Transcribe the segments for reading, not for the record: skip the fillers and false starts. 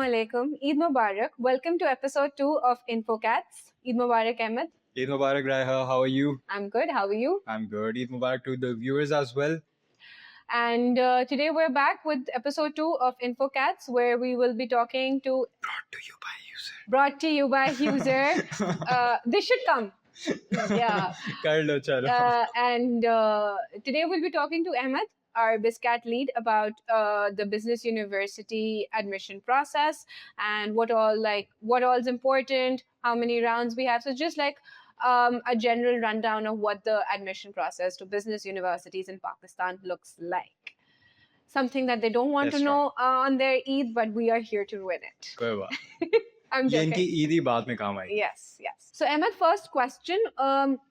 Assalamualaikum. Eid Mubarak. Welcome to episode 2 of InfoCats. Eid Mubarak, Ahmed. Eid Mubarak, Raiha. How are you? I'm good. How are you? I'm good. Eid Mubarak to the viewers as well. And today we're back with episode 2 of InfoCats, where we will be talking to. Brought to you by user. This should come. Yeah. Kar lo, chalo. And today we'll be talking to Ahmed, our BizCat lead, about the business university admission process and what all is important, how many rounds we have. So just like a general rundown of what the admission process to business universities in Pakistan looks like. Something that they don't want That's to know on their Eid, but we are here to ruin it. कोई बात. I'm ये joking. इनकी ईद ही बाद में काम आएगी. Yes. So, Ahmed, first question.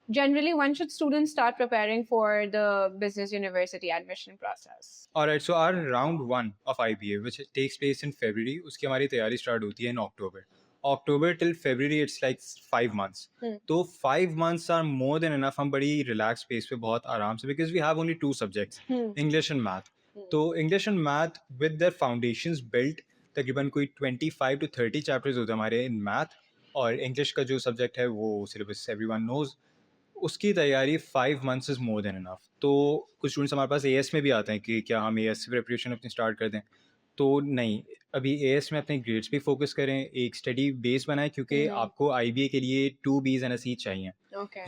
Generally, when should students start preparing for the business university admission process? Alright, so our round 1 of IBA, which takes place in February, उसकी हमारी तैयारी start होती है in October. October till February, it's like 5 months. तो 5 months are more than enough. हम बड़ी relaxed pace पे बहुत आराम से, because we have only 2 subjects, English and Math. तो English and Math with their foundations built, तकरीबन कोई 25 to 30 chapters होते हैं हमारे in Math, और English का जो subject है वो syllabus everyone knows. उसकी तैयारी 5 months is more than enough. तो कुछ स्टूडेंट्स हमारे पास AS में भी आते हैं कि क्या हम AS से प्रिपरेशन अपनी स्टार्ट कर दें. तो नहीं, अभी AS में अपने ग्रेड्स पे फोकस करें, एक स्टडी बेस बनाएं, क्योंकि आपको IBA के लिए 2 Bs and a C चाहिए,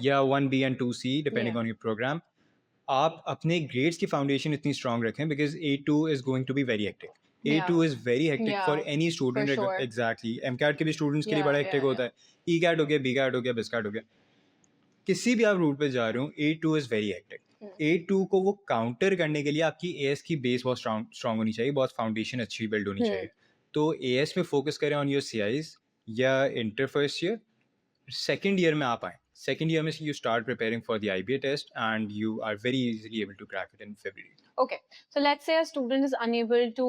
या 1 B and 2 C depending on your programme. आप अपने ग्रेड्स की फाउंडेशन इतनी स्ट्रॉन्ग रखें, because A2 is going to be very hectic. A2 is very hectic for any student. For sure. Exactly. MCAT के भी students के लिए बड़ा हेक्टिक होता है. ECAT हो गया, BCAT हो गया, BISCAT हो गया. किसी भी आप रूट पे जा रहे हो, A2 is very hectic. A2 को वो काउंटर करने के लिए आपकी AS की बेस बहुत स्ट्रॉन्ग होनी चाहिए, बहुत फाउंडेशन अच्छी बिल्ड होनी चाहिए. तो AS में फोकस करें ऑन योर CIs, या inter first year, second year में आप आए. Second year, you start preparing for the IBA test, and you are very easily able to crack it in February. Okay, so let's say a student is unable to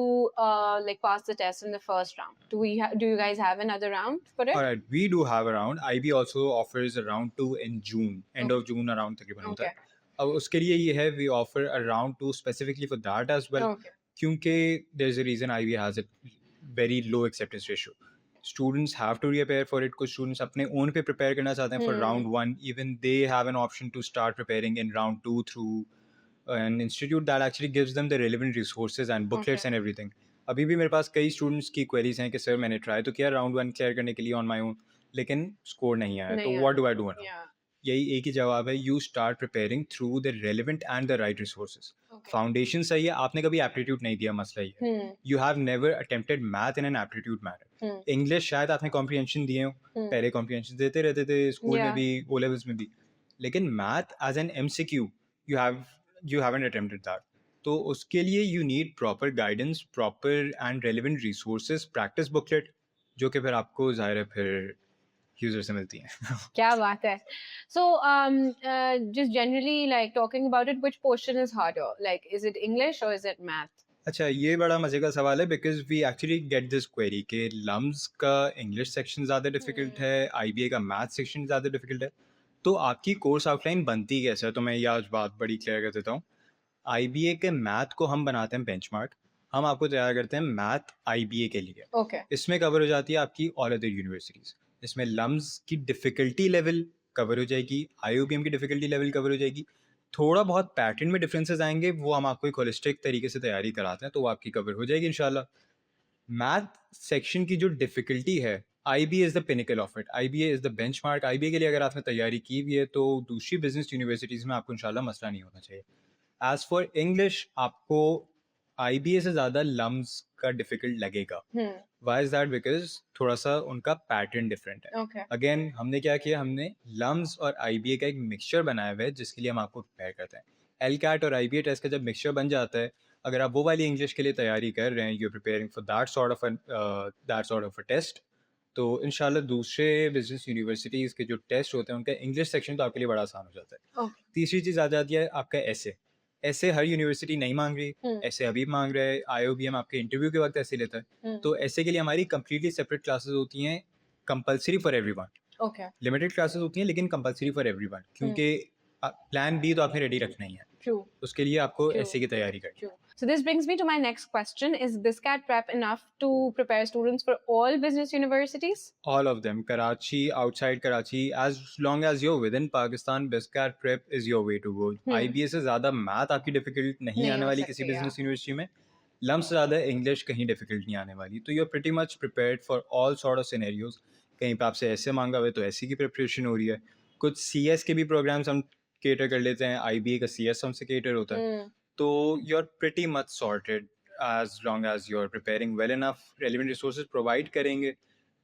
pass the test in the first round. Do you guys have another round for it? All right, we do have a round. IB also offers a round 2 in June, end of June around तकरीबन होता है. अब उसके लिए ये है, we offer a round 2 specifically for that as well. क्योंकि there's a reason IB has a very low acceptance ratio. Students have to prepare for it. कुछ students अपने own पे prepare करना चाहते हैं for round 1. Even they have an option to start preparing in round 2 through an institute that actually gives them the relevant resources and booklets and everything. अभी भी मेरे पास कई students की queries हैं कि सर मैंने try तो किया round 1 clear करने के लिए on my own, लेकिन score नहीं आया. तो what do I do now? यही एक ही जवाब है, you start preparing through the relevant and the right resources. Foundation सही है, आपने कभी aptitude नहीं दिया, मसला ही है. You have never attempted math in an aptitude manner. English शायद आपने comprehension दिए हो, पहले comprehension देते रहते थे स्कूल में भी, O levels में भी, लेकिन math as an MCQ you haven't attempted that. तो उसके लिए you need proper guidance, proper and relevant resources, practice booklet, जो कि फिर आपको ज़ाहिर है फिर यूजर से मिलती हैं. क्या बात है. So just generally like talking about it, which portion is harder? Like, is it English or is it math? अच्छा, ये बड़ा मजे का सवाल है, because we actually get this query कि LUMS का English section ज़्यादा difficult है, IBA का math section ज़्यादा difficult है. तो आपकी कोर्स आउटलाइन बनती कैसे है? तो मैं ये आज बात बड़ी क्लियर कर देता हूँ. IBA के मैथ को हम बनाते हैं बेंचमार्क, हम आपको तैयार करते हैं मैथ IBA के लिए. इसमें कवर हो जाती है आपकी ऑल अदर यूनिवर्सिटीज़. इसमें लम्स की डिफ़िकल्टी लेवल कवर हो जाएगी, IOBM की डिफ़िकल्टी लेवल कवर हो जाएगी. थोड़ा बहुत पैटर्न में डिफरेंसेस आएंगे, वो हम आपको एक होलिस्टिक तरीके से तैयारी कराते हैं, तो वो आपकी कवर हो जाएगी इंशाल्लाह. मैथ सेक्शन की जो डिफ़िकल्टी है, IBA is the pinnacle of it. IBA is the benchmark. IBA के लिए अगर आपने तैयारी की हुई है तो दूसरी बिजनेस यूनिवर्सिटीज़ में आपको इंशाल्लाह मसला नहीं होना चाहिए. एज़ फॉर इंग्लिश, आपको IBA से ज़्यादा लम्स का डिफ़िकल्ट लगेगा. Why is that? Because थोड़ा सा उनका पैटर्न डिफरेंट है. अगेन हमने क्या किया, हमने लम्स और IBA का एक मिक्सचर बनाया हुआ है, जिसके लिए हम आपको प्रिपेयर करते हैं. LCAT और IBA टेस्ट का जब मिक्सचर बन जाता है, अगर आप वो वाली इंग्लिश के लिए तैयारी कर रहे हैं, you are preparing for that sort of a test, तो इंशाल्लाह दूसरे बिजनेस यूनिवर्सिटीज़ के जो टेस्ट होते हैं उनका इंग्लिश सेक्शन तो आपके लिए बड़ा आसान हो जाता है. तीसरी चीज़ आ जाती है आपका ऐसे हर यूनिवर्सिटी नहीं मांग रही, ऐसे अभी मांग रहा है. IOBM आपके इंटरव्यू के वक्त ऐसे लेता है. तो ऐसे के लिए हमारी कंप्लीटली सेपरेट क्लासेस होती हैं, compulsory for everyone. Limited classes होती हैं लेकिन कंपलसरी फॉर एवरीवन, क्योंकि प्लान बी तो आपने रेडी रखना ही है. True. उसके लिए आपको True. ऐसे की तैयारी करनी True. So this brings me to my next question. Is BizCat Prep enough to prepare students for all business universities? all of them, Karachi, outside Karachi, as long as you're within Pakistan, BizCat Prep is your way to go. IBA से ज़्यादा math आपकी difficult नहीं नहीं आने हो वाली सकती, किसी yeah. बिजनेस यूनिवर्सिटी में, लम्स से ज़्यादा इंग्लिश कहीं डिफिकल्ट नहीं आने वाली, तो you're pretty much prepared for all sort of scenarios. कहीं पे आपसे ऐसे मांगा हुआ है तो ऐसी की प्रिपरेशन हो रही है, कुछ CS के भी प्रोग्राम्स हम केटर कर लेते हैं, IBA का CS हमसे केटर होता है, तो you're pretty much sorted as long as you're preparing well enough. relevant resources provide करेंगे,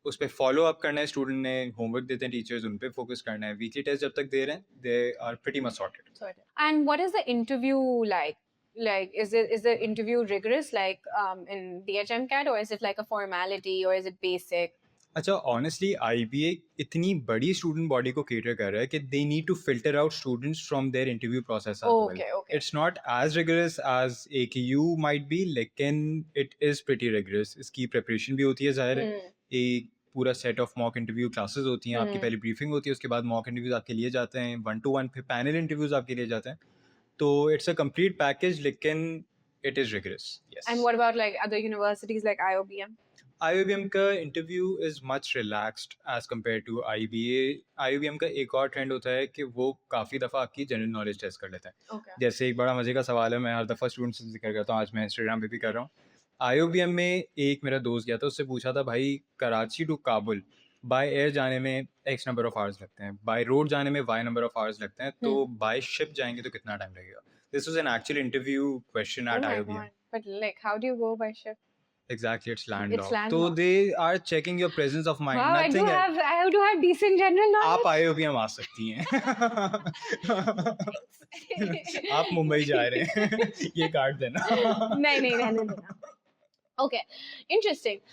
उस पर फॉलो अप करना है, स्टूडेंट ने होमवर्क देते हैं टीचर्स, उन पे फोकस करना है, वीकली टेस्ट जब तक दे रहे हैं, they are pretty much sorted. And what is the interview like? Like, is the interview rigorous like in DHM CAT, or is it like a formality, or is it basic? अच्छा, honestly IBA इतनी बड़ी student body को cater कर रहा है कि they need to filter out students from their interview process as well. Okay. It's not as rigorous as AKU might be, लेकिन it is pretty rigorous. इसकी प्रिपरेशन भी होती है, जाहिर है, एक पूरा set of mock interview classes होती हैं, आपकी पहले ब्रीफिंग होती है, उसके बाद मॉक इंटरव्यूज आपके लिए जाते हैं, 1-to-1 फिर पैनल इंटरव्यूज आपके लिए जाते हैं, तो इट्स अ कंप्लीट पैकेज, लेकिन it is rigorous. And what about like other universities like IOBM? IOBM का interview is much relaxed as compare to IBA. IOBM का एक और ट्रेंड होता है कि वो काफ़ी दफ़ा आपकी जनरल नॉलेज टेस्ट कर लेता है. जैसे एक बड़ा मज़े का सवाल है, मैं हर दफ़ा स्टूडेंट्स से जिक्र करता हूँ, आज मैं इंस्टाग्राम पे भी कर रहा हूँ. IOBM में एक मेरा दोस्त गया था, उससे पूछा था, भाई Karachi to Kabul by air जाने में X नंबर ऑफ आवर्स लगते हैं, बाय रोड जाने में Y नंबर ऑफ आवर्स लगते हैं, तो बाय शिप जाएंगे तो कितना टाइम लगेगा. This was an actual interview question at IOBM. But like, how do you go by ship? Exactly, it's It's landlocked. So landlocked. they are checking your presence of mind. Wow, I Nothing else. have to have decent general knowledge. आप IOBM आ सकती हैं. आप मुंबई जा रहे हैं, ये card देना. नहीं रहने देना. Okay, interesting.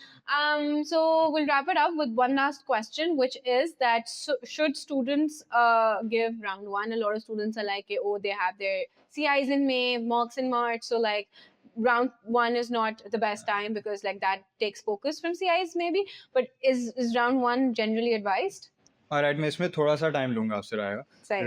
So we'll wrap it up with one last question, which is that should students give round one? A lot of students are like, oh, they have their CIs in May, mocks in March, so like round one is not the best time because like that takes focus from CIs maybe. But is round one generally advised? Alright, मैं इसमें थोड़ा सा time लूंगा आपसे राय.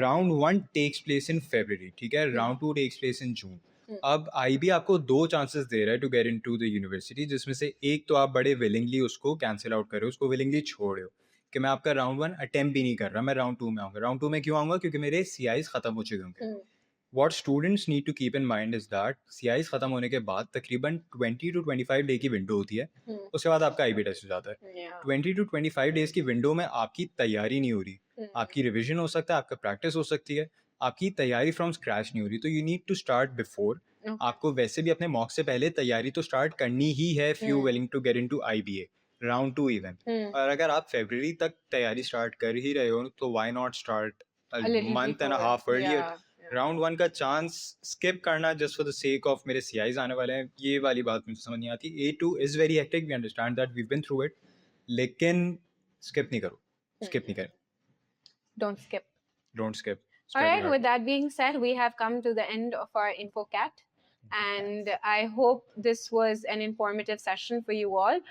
Round 1 takes place in February, ठीक है. Round 2 takes place in June. अब IB आपको 2 चांसेस दे रहा है to get into the university, जिसमें से एक तो आप बड़े विलिंगली उसको कैंसिल आउट कर रहे हो, उसको विलिंगली छोड़ रहे हो कि मैं आपका राउंड 1 अटेम्प्ट भी नहीं कर रहा, मैं राउंड 2 में आऊँगा. राउंड 2 में क्यों आऊँगा? क्योंकि मेरे CIs ख़त्म हो चुके होंगे. What students need to keep in mind is that CIs ख़त्म होने के बाद तकरीबन 20 to 25 डे की विंडो होती है, उसके बाद आपका IB टेस्ट हो जाता है. 20 to 25 डेज की विंडो में आपकी तैयारी नहीं हो रही, आपकी रिविजन हो सकता है, आपका प्रैक्टिस हो सकती है, आपकी तैयारी फ्रॉम स्क्रैच नहीं हो रही, तो you need to start before. आपको वैसे भी अपने मॉक से पहले तैयारी तो स्टार्ट करनी ही है if you willing to get into IBA round 2 even. और अगर आप फरवरी तक तैयारी स्टार्ट कर ही रहे हो तो why not start a month and a half earlier. Round 1 का चांस स्किप करना just for the sake of मेरे CIs आने वाले हैं, ये वाली बात मुझे समझ नहीं आती. A2 is very hectic, we understand that, we been through it, लेकिन स्किप नहीं करो, स्किप नहीं करें. Don't skip. All right, with that being said, we have come to the end of our InfoCat. And I hope this was an informative session for you all.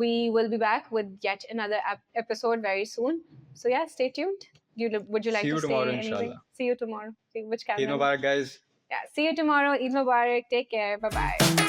We will be back with yet another episode very soon. So yeah, stay tuned. Would you like to say anything? Inshallah. See you tomorrow. Which camera? Eid Mubarak, guys. Yeah, see you tomorrow. Eid Mubarak. Take care. Bye-bye.